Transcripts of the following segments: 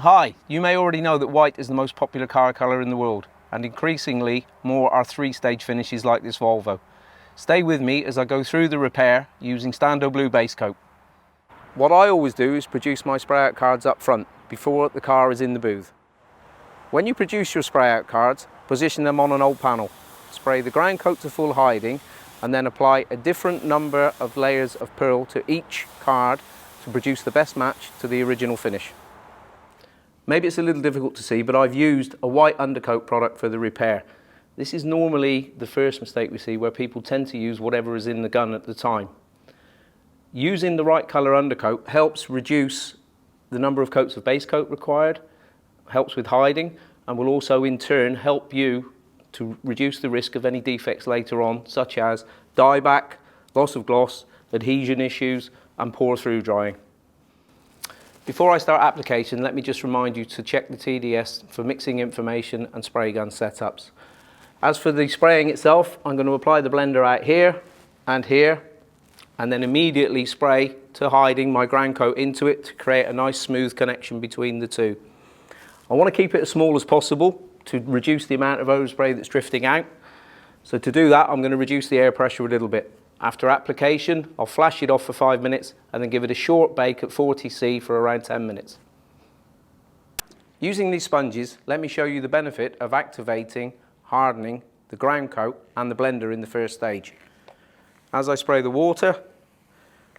Hi, you may already know that white is the most popular car colour in the world, and increasingly more are three-stage finishes like this Volvo. Stay with me as I go through the repair using Stando Blue base coat. What I always do is produce my spray out cards up front before the car is in the booth. When you produce your spray out cards, position them on an old panel. Spray the ground coat to full hiding and then apply a different number of layers of pearl to each card to produce the best match to the original finish. Maybe it's a little difficult to see, but I've used a white undercoat product for the repair. This is normally the first mistake we see, where people tend to use whatever is in the gun at the time. Using the right colour undercoat helps reduce the number of coats of base coat required, helps with hiding, and will also in turn help you to reduce the risk of any defects later on, such as dieback, loss of gloss, adhesion issues, and pour through drying. Before I start application, let me just remind you to check the TDS for mixing information and spray gun setups. As for the spraying itself, I'm going to apply the blender out here, and then immediately spray to hiding my ground coat into it to create a nice smooth connection between the two. I want to keep it as small as possible to reduce the amount of overspray that's drifting out. So to do that, I'm going to reduce the air pressure a little bit. After application, I'll flash it off for 5 minutes and then give it a short bake at 40°C for around 10 minutes. Using these sponges, let me show you the benefit of activating, hardening the ground coat and the blender in the first stage. As I spray the water,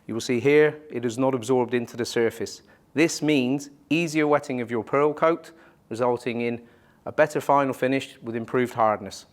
you will see here it is not absorbed into the surface. This means easier wetting of your pearl coat, resulting in a better final finish with improved hardness.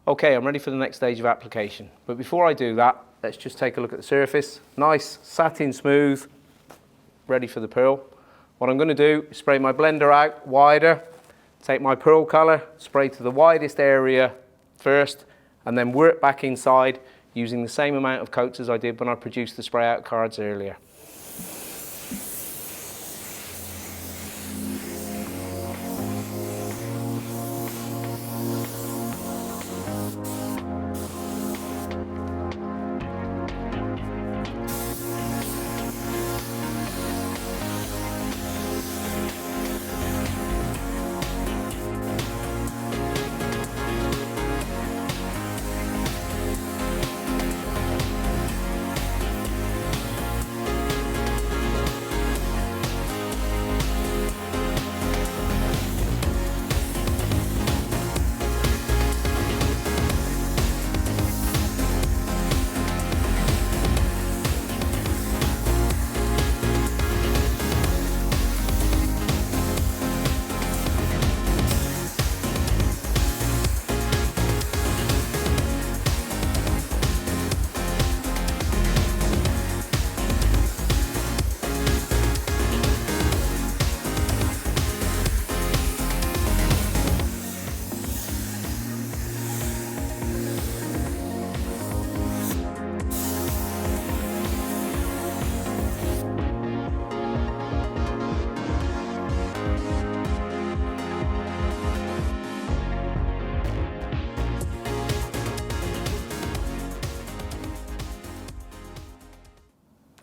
Okay, I'm ready for the next stage of application. But before I do that, let's just take a look at the surface. Nice, satin smooth, ready for the pearl. What I'm going to do is spray my blender out wider, take my pearl colour, spray to the widest area first, and then work back inside using the same amount of coats as I did when I produced the spray out cards earlier.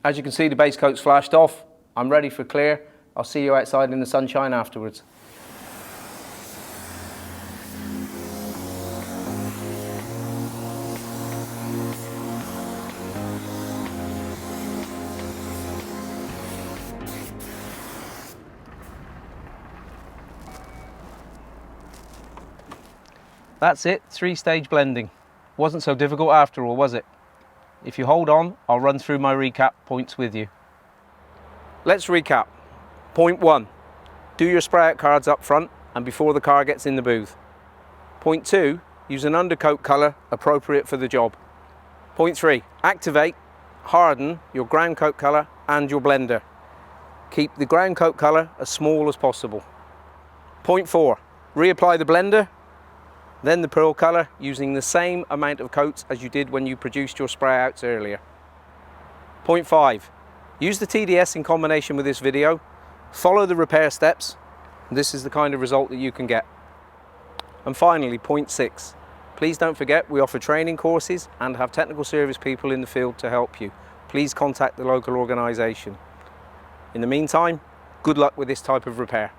As you can see, the base coat's flashed off. I'm ready for clear. I'll see you outside in the sunshine afterwards. That's it, 3-stage blending. Wasn't so difficult after all, was it? If you hold on, I'll run through my recap points with you. Let's recap. Point 1. Do your spray out cards up front and before the car gets in the booth. Point 2. Use an undercoat colour appropriate for the job. Point 3. Activate, harden your ground coat colour and your blender. Keep the ground coat colour as small as possible. Point 4. Reapply the blender, then the pearl colour using the same amount of coats as you did when you produced your spray outs earlier. Point 5. Use the TDS in combination with this video, follow the repair steps, and this is the kind of result that you can get. And finally, point 6. Please don't forget we offer training courses and have technical service people in the field to help you. Please contact the local organisation. In the meantime, good luck with this type of repair.